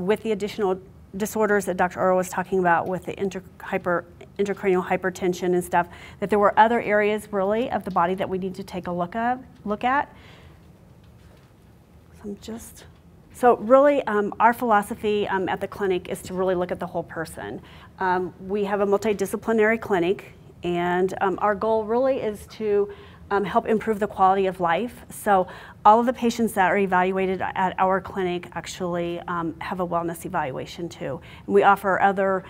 with the additional disorders that Dr. Aurora was talking about with the intracranial hypertension and stuff, that there were other areas really of the body that we need to take a look at. So really our philosophy at the clinic is to really look at the whole person. We have a multidisciplinary clinic, and our goal really is to help improve the quality of life. So all of the patients that are evaluated at our clinic actually have a wellness evaluation too. And we offer other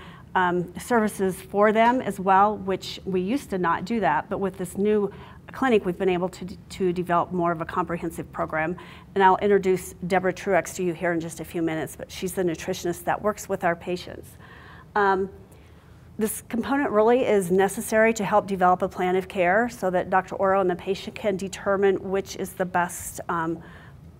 services for them as well, which we used to not do that, but with this new clinic we've been able to develop more of a comprehensive program. And I'll introduce Deborah Truex to you here in just a few minutes, but she's the nutritionist that works with our patients. This component really is necessary to help develop a plan of care so that Dr. Aurora and the patient can determine which is the best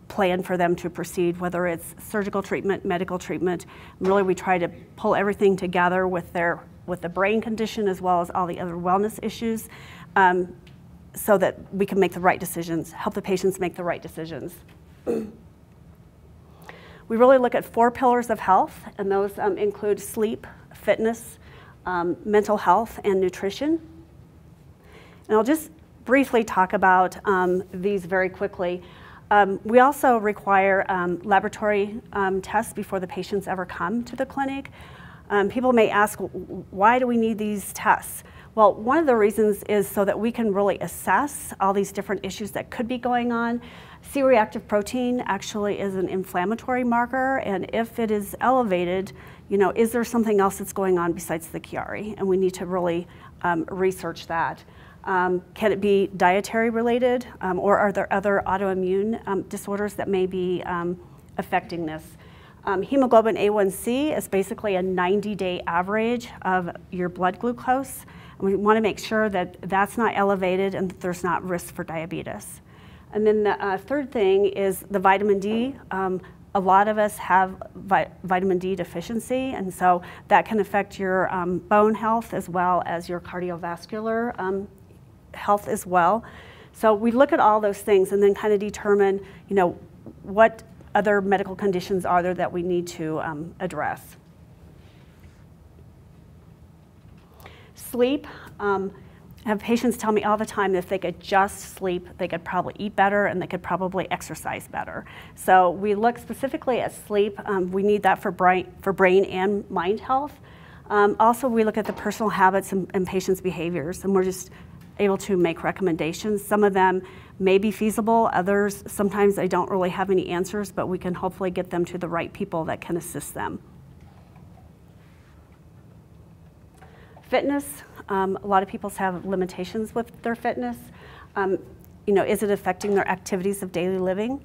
plan for them to proceed, whether it's surgical treatment, medical treatment. And really we try to pull everything together with the brain condition as well as all the other wellness issues so that we can make the right decisions, help the patients make the right decisions. We really look at 4 pillars of health, and those include sleep, fitness, mental health, and nutrition. And I'll just briefly talk about these very quickly. We also require laboratory tests before the patients ever come to the clinic. People may ask, why do we need these tests? Well, one of the reasons is so that we can really assess all these different issues that could be going on. C-reactive protein actually is an inflammatory marker, and if it is elevated, you know, is there something else that's going on besides the Chiari? And we need to really research that. Can it be dietary related, or are there other autoimmune disorders that may be affecting this? Hemoglobin A1C is basically a 90-day average of your blood glucose. And we want to make sure that that's not elevated and that there's not risk for diabetes. And then the third thing is the vitamin D. A lot of us have vitamin D deficiency, and so that can affect your bone health as well as your cardiovascular health as well. So we look at all those things and then kind of determine, you know, what other medical conditions are there that we need to address. Sleep. I have patients tell me all the time that if they could just sleep, they could probably eat better and they could probably exercise better. So we look specifically at sleep. We need that for brain and mind health. Also, we look at the personal habits and patients' behaviors, and we're just able to make recommendations. Some of them may be feasible, others, sometimes they don't really have any answers, but we can hopefully get them to the right people that can assist them. Fitness. A lot of people have limitations with their fitness. You know, is it affecting their activities of daily living?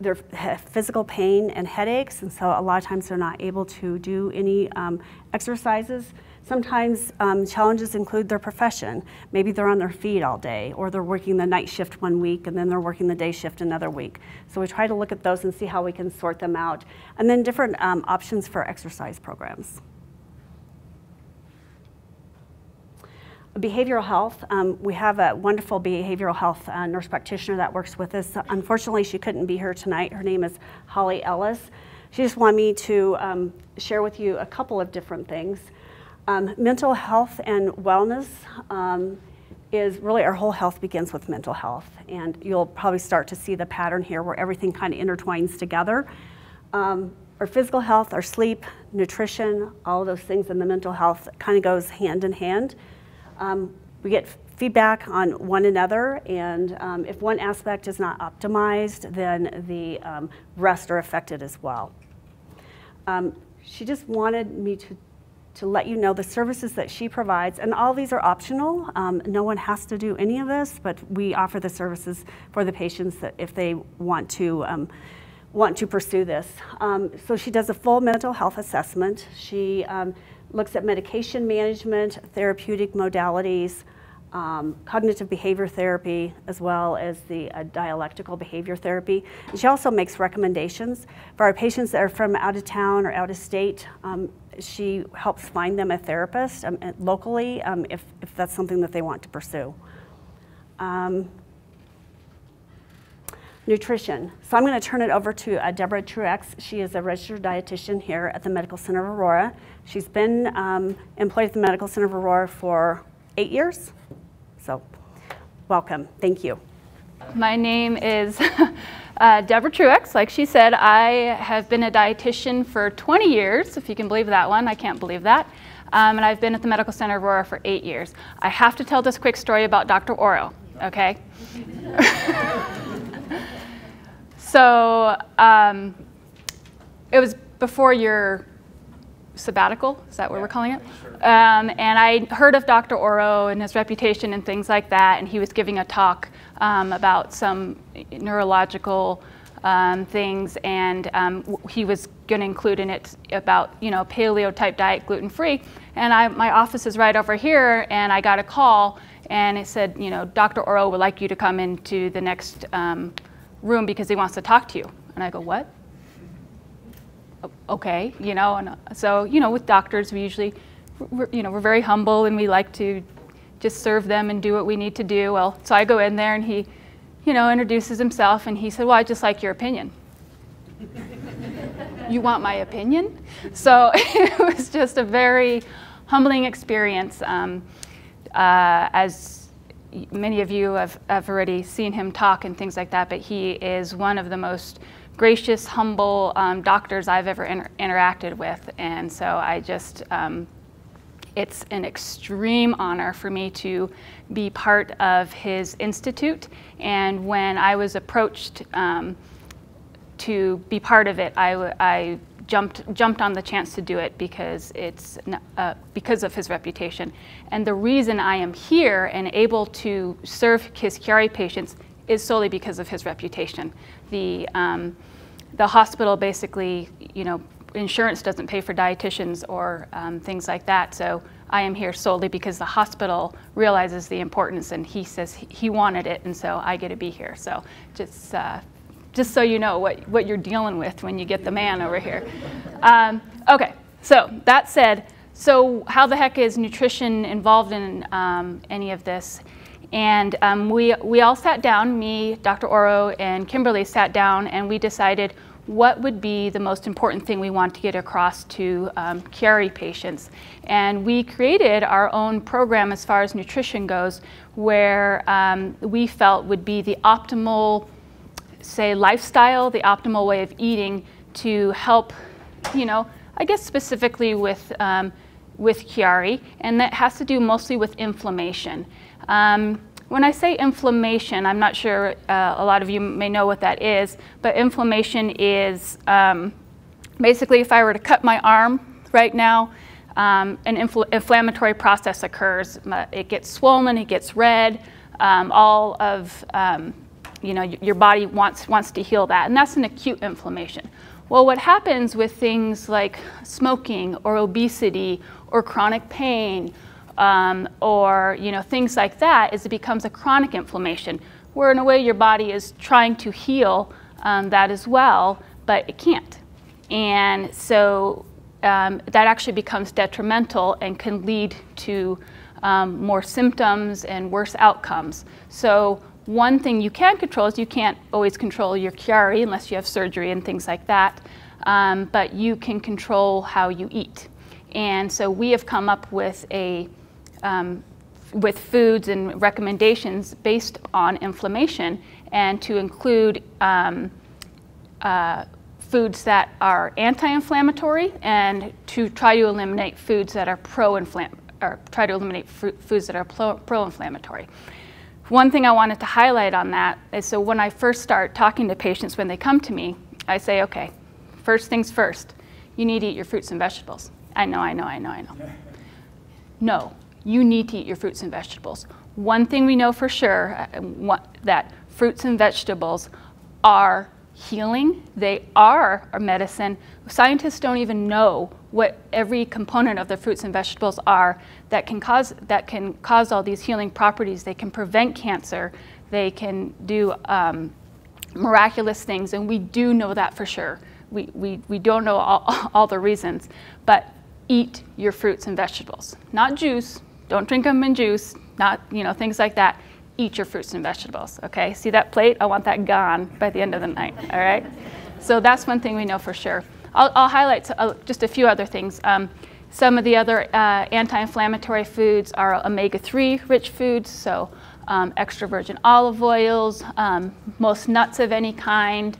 Their physical pain and headaches, and so a lot of times they're not able to do any exercises. Sometimes challenges include their profession. Maybe they're on their feet all day, or they're working the night shift one week and then they're working the day shift another week. So we try to look at those and see how we can sort them out. And then different options for exercise programs. Behavioral health, we have a wonderful behavioral health nurse practitioner that works with us. Unfortunately, she couldn't be here tonight. Her name is Holly Ellis. She just wanted me to share with you a couple of different things. Mental health and wellness is really, our whole health begins with mental health, and you'll probably start to see the pattern here where everything kind of intertwines together. Our physical health, our sleep, nutrition, all of those things, and the mental health kind of goes hand in hand. We get feedback on one another, and if one aspect is not optimized, then the rest are affected as well. She just wanted me to let you know the services that she provides, and all these are optional. No one has to do any of this, but we offer the services for the patients that if they want to pursue this. So she does a full mental health assessment. She looks at medication management, therapeutic modalities, cognitive behavior therapy, as well as the dialectical behavior therapy. And she also makes recommendations for our patients that are from out of town or out of state. She helps find them a therapist locally if that's something that they want to pursue. nutrition. So I'm going to turn it over to Deborah Truex. She is a registered dietitian here at the Medical Center of Aurora. She's been employed at the Medical Center of Aurora for 8 years. So welcome. Thank you. My name is Deborah Truex. Like she said, I have been a dietitian for 20 years, if you can believe that one. I can't believe that. And I've been at the Medical Center of Aurora for 8 years. I have to tell this quick story about Dr. Oro, okay? So it was before your sabbatical, is that what we're calling it? And I heard of Dr. Oro and his reputation and things like that, and he was giving a talk about some neurological things, and he was going to include in it about, you know, paleo type diet, gluten-free. And my office is right over here, and I got a call, and it said, you know, Dr. Oro would like you to come into the next room because he wants to talk to you. And I go, what? Okay, you know, and so, you know, with doctors, we usually, we're very humble, and we like to just serve them and do what we need to do. Well, so I go in there, and he, you know, introduces himself, and he said, well, I'd just like your opinion. You want my opinion? So it was just a very humbling experience. As many of you have already seen him talk and things like that, but he is one of the most gracious, humble doctors I've ever interacted with. And so I just, it's an extreme honor for me to be part of his institute. And when I was approached to be part of it, I jumped on the chance to do it because because of his reputation. And the reason I am here and able to serve his Chiari patients is solely because of his reputation. The hospital basically, you know, insurance doesn't pay for dietitians or things like that. So I am here solely because the hospital realizes the importance, and he says he wanted it, and so I get to be here. So just so you know what you're dealing with when you get the man over here. Okay, so that said, so how the heck is nutrition involved in any of this? And we all sat down, me, Dr. Oro, and Kimberly sat down, and we decided what would be the most important thing we want to get across to Chiari patients. And we created our own program as far as nutrition goes, where we felt would be the optimal, say, lifestyle, the optimal way of eating to help, you know, I guess specifically with Chiari, and that has to do mostly with inflammation. When I say inflammation, I'm not sure a lot of you may know what that is, but inflammation is basically if I were to cut my arm right now, an inflammatory process occurs. It gets swollen, it gets red, all of, you know, your body wants to heal that, and that's an acute inflammation. Well, what happens with things like smoking or obesity or chronic pain, or, you know, things like that, is it becomes a chronic inflammation, where in a way your body is trying to heal that as well, but it can't. And so that actually becomes detrimental and can lead to more symptoms and worse outcomes. So one thing you can control is you can't always control your Chiari unless you have surgery and things like that, but you can control how you eat. And so we have come up with with foods and recommendations based on inflammation, and to include foods that are anti-inflammatory, and to try to eliminate foods that are pro-inflammatory. One thing I wanted to highlight on that is, so when I first start talking to patients when they come to me, I say, okay, first things first, you need to eat your fruits and vegetables. I know. No, you need to eat your fruits and vegetables. One thing we know for sure, that fruits and vegetables are healing. They are our medicine. Scientists don't even know what every component of the fruits and vegetables are that can cause all these healing properties. They can prevent cancer. They can do miraculous things, and we do know that for sure. We don't know all the reasons, but eat your fruits and vegetables. Not juice. Don't drink them in juice. Not, you know, things like that. eat your fruits and vegetables, okay? See that plate? I want that gone by the end of the night, all right? So that's one thing we know for sure. I'll highlight just a few other things. Some of the other anti-inflammatory foods are omega-3 rich foods, so extra virgin olive oils, most nuts of any kind,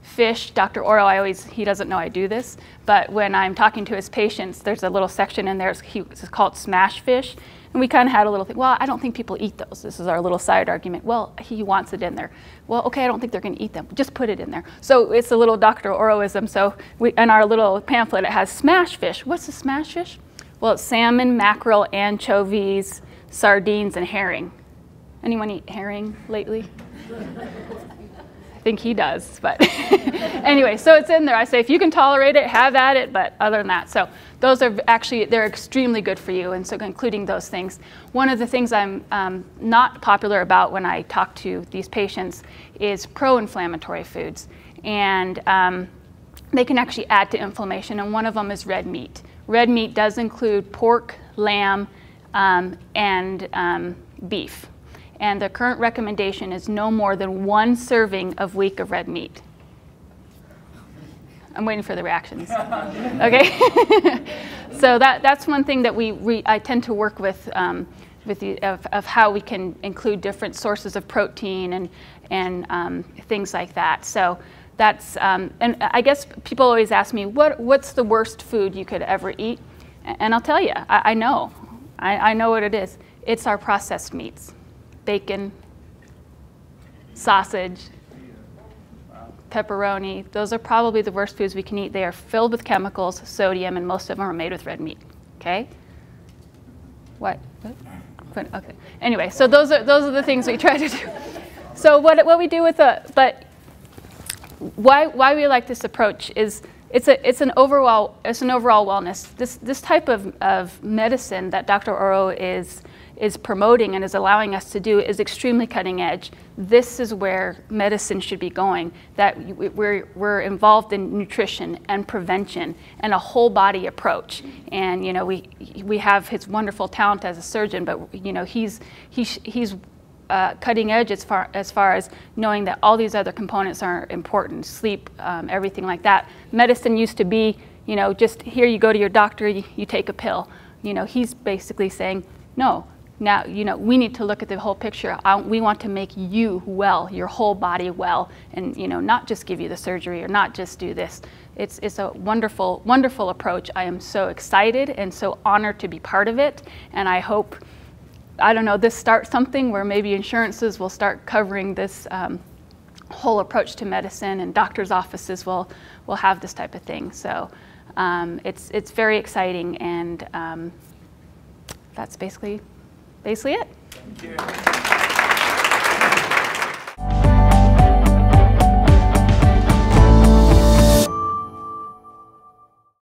fish. Dr. Oro, he doesn't know I do this, but when I'm talking to his patients, there's a little section in there, it's called smash fish. And we kind of had a little thing, well, I don't think people eat those. This is our little side argument. Well, he wants it in there. Well, okay, I don't think they're going to eat them. Just put it in there. So it's a little Dr. Oroism. So in our little pamphlet, it has smash fish. What's a smash fish? Well, it's salmon, mackerel, anchovies, sardines, and herring. Anyone eat herring lately? I think he does, but anyway, so it's in there. I say, if you can tolerate it, have at it, but other than that. So those are actually, they're extremely good for you, and so including those things. One of the things I'm not popular about when I talk to these patients is pro-inflammatory foods, and they can actually add to inflammation, and one of them is red meat. Red meat does include pork, lamb, and beef. And the current recommendation is no more than 1 serving a week of red meat. I'm waiting for the reactions. Okay, so that's one thing that I tend to work with of how we can include different sources of protein and things like that. So that's and I guess people always ask me what's the worst food you could ever eat, and I'll tell you, I know what it is. It's our processed meats. Bacon, sausage, pepperoni, those are probably the worst foods we can eat. They are filled with chemicals, sodium, and most of them are made with red meat, okay? What? Okay. Anyway, so those are the things we try to do. So what we do with but why we like this approach is it's an overall wellness. This type of medicine that Dr. Oro is promoting and is allowing us to do is extremely cutting edge. This is where medicine should be going, that we're involved in nutrition and prevention and a whole body approach. And you know, we have his wonderful talent as a surgeon, but you know, he's cutting edge as far as knowing that all these other components are important, sleep, everything like that. Medicine used to be, you know, just here you go to your doctor, you take a pill. You know, he's basically saying, no, now, you know, we need to look at the whole picture. We want to make you well, your whole body well, and you know, not just give you the surgery or not just do this. It's a wonderful, wonderful approach. I am so excited and so honored to be part of it, and I hope, I don't know, this starts something where maybe insurances will start covering this whole approach to medicine, and doctors' offices will have this type of thing. So it's very exciting, and that's basically it. Thank you.